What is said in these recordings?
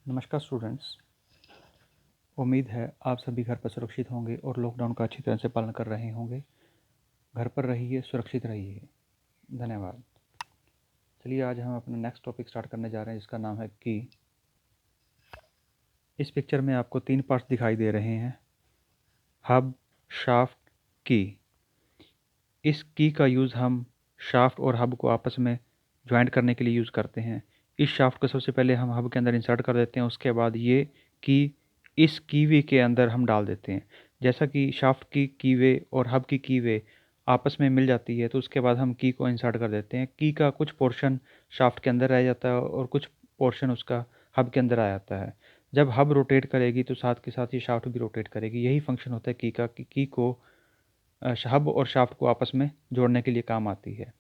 नमस्कार स्टूडेंट्स। उम्मीद है आप सभी घर पर सुरक्षित होंगे और लॉकडाउन का अच्छी तरह से पालन कर रहे होंगे। घर पर रहिए, सुरक्षित रहिए। धन्यवाद। चलिए आज हम अपना नेक्स्ट टॉपिक स्टार्ट करने जा रहे हैं जिसका नाम है की। इस पिक्चर में आपको 3 पार्ट्स दिखाई दे रहे हैं, हब, शाफ्ट, की। इस की का यूज़ हम शाफ्ट और हब को आपस में ज्वाइंट करने के लिए यूज़ करते हैं। इस शाफ्ट को सबसे पहले हम हब के अंदर इंसर्ट कर देते हैं, उसके बाद ये की इस कीवे के अंदर हम डाल देते हैं। जैसा कि शाफ्ट की कीवे और हब की कीवे आपस में मिल जाती है तो उसके बाद हम की को इंसर्ट कर देते हैं। की का कुछ पोर्शन शाफ्ट के अंदर रह जाता है और कुछ पोर्शन उसका हब के अंदर आ जाता है। जब हब रोटेट करेगी तो साथ के साथ ये शाफ्ट भी रोटेट करेगी। यही फंक्शन होता है की का, कि की को हब और शाफ्ट को आपस में जोड़ने के लिए काम आती है।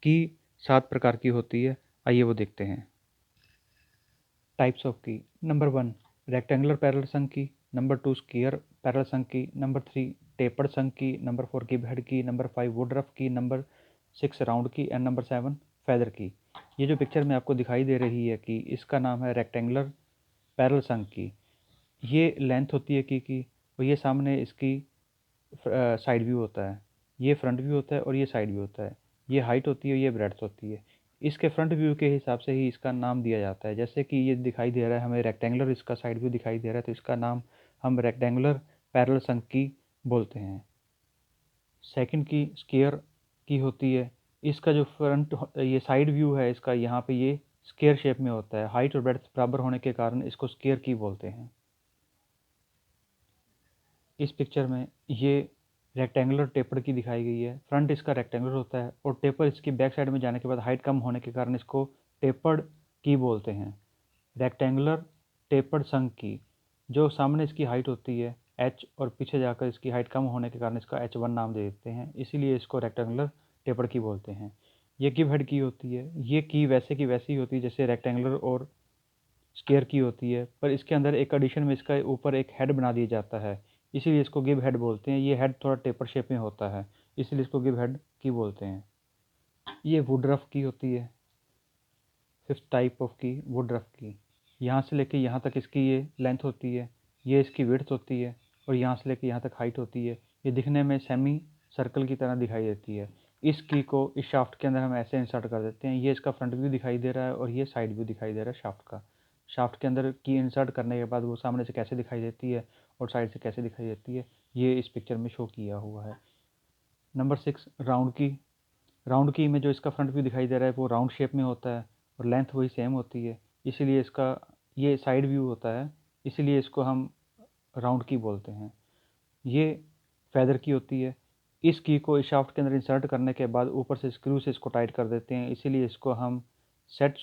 की 7 प्रकार की होती है, आइए वो देखते हैं। टाइप्स ऑफ की। नंबर 1 रेक्टेंगुलर पैरेलल संक की, नंबर 2 स्क्वायर पैरेलल संक की, नंबर 3 टेपर्ड संक की, नंबर 4 गिब हेड की, नंबर 5 वुड रफ की, नंबर 6 राउंड की एंड नंबर 7 फेदर की। ये जो पिक्चर में आपको दिखाई दे रही है कि इसका नाम है रेक्टेंगुलर पैरेलल संक की। ये लेंथ होती है की और ये सामने इसकी साइड व्यू होता है, ये फ्रंट व्यू होता है और ये साइड व्यू होता है। ये हाइट होती है, ये ब्रेड्थ होती है। इसके फ्रंट व्यू के हिसाब से ही इसका नाम दिया जाता है। जैसे कि ये दिखाई दे रहा है हमें रेक्टेंगुलर, इसका साइड व्यू दिखाई दे रहा है तो इसका नाम हम रेक्टेंगुलर पैरेलल संक की बोलते हैं। सेकंड की स्क्वायर की होती है। इसका जो फ्रंट ये साइड व्यू है इसका, यहाँ पे ये स्क्वायर शेप में होता है। हाइट और ब्रेड्थ बराबर होने के कारण इसको स्क्वायर की बोलते हैं। इस पिक्चर में ये रेक्टेंगुलर टेपर की दिखाई गई है। फ्रंट इसका रेक्टेंगुलर होता है और टेपर इसकी बैक साइड में जाने के बाद हाइट कम होने के कारण इसको टेपर्ड की बोलते हैं। रेक्टेंगुलर टेपर्ड संक की, जो सामने इसकी हाइट होती है h और पीछे जाकर इसकी हाइट कम होने के कारण इसका h1 नाम दे देते हैं, इसीलिए इसको रेक्टेंगुलर टेपर्ड की बोलते हैं। ये गिव हेड की होती है। ये की वैसे की वैसी होती है जैसे रेक्टेंगुलर और स्क्वायर की होती है, पर इसके अंदर एक एडिशन में इसका ऊपर एक हेड बना दिया जाता है, इसीलिए इसको गिव हेड बोलते हैं। ये हेड थोड़ा टेपर शेप में होता है, इसलिए इसको गिव हेड की बोलते हैं। ये वुड रफ की होती है। 5th टाइप ऑफ की वुड रफ की। यहाँ से लेके यहाँ तक इसकी ये लेंथ होती है, ये इसकी विड्थ होती है और यहाँ से लेके यहाँ तक हाइट होती है। ये दिखने में सेमी सर्कल की तरह दिखाई देती है। इस की को इस शाफ्ट के अंदर हम ऐसे इंसर्ट कर देते हैं। ये इसका फ्रंट व्यू दिखाई दे रहा है और ये साइड व्यू दिखाई दे रहा है शाफ्ट का। शाफ्ट के अंदर की इंसर्ट करने के बाद वो सामने से कैसे दिखाई देती है और साइड से कैसे दिखाई देती है, ये इस पिक्चर में शो किया हुआ है। नंबर 6 राउंड की। राउंड की में जो इसका फ्रंट व्यू दिखाई दे रहा है वो राउंड शेप में होता है और लेंथ वही सेम होती है, इसीलिए इसका ये साइड व्यू होता है, इसीलिए इसको हम राउंड की बोलते हैं। ये फेदर की होती है। इस की को इस शाफ्ट के अंदर इंसर्ट करने के बाद ऊपर से स्क्रू से इसको टाइट कर देते हैं, इसीलिए इसको हम सेट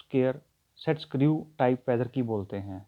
स्क्रू टाइप फेदर की बोलते हैं।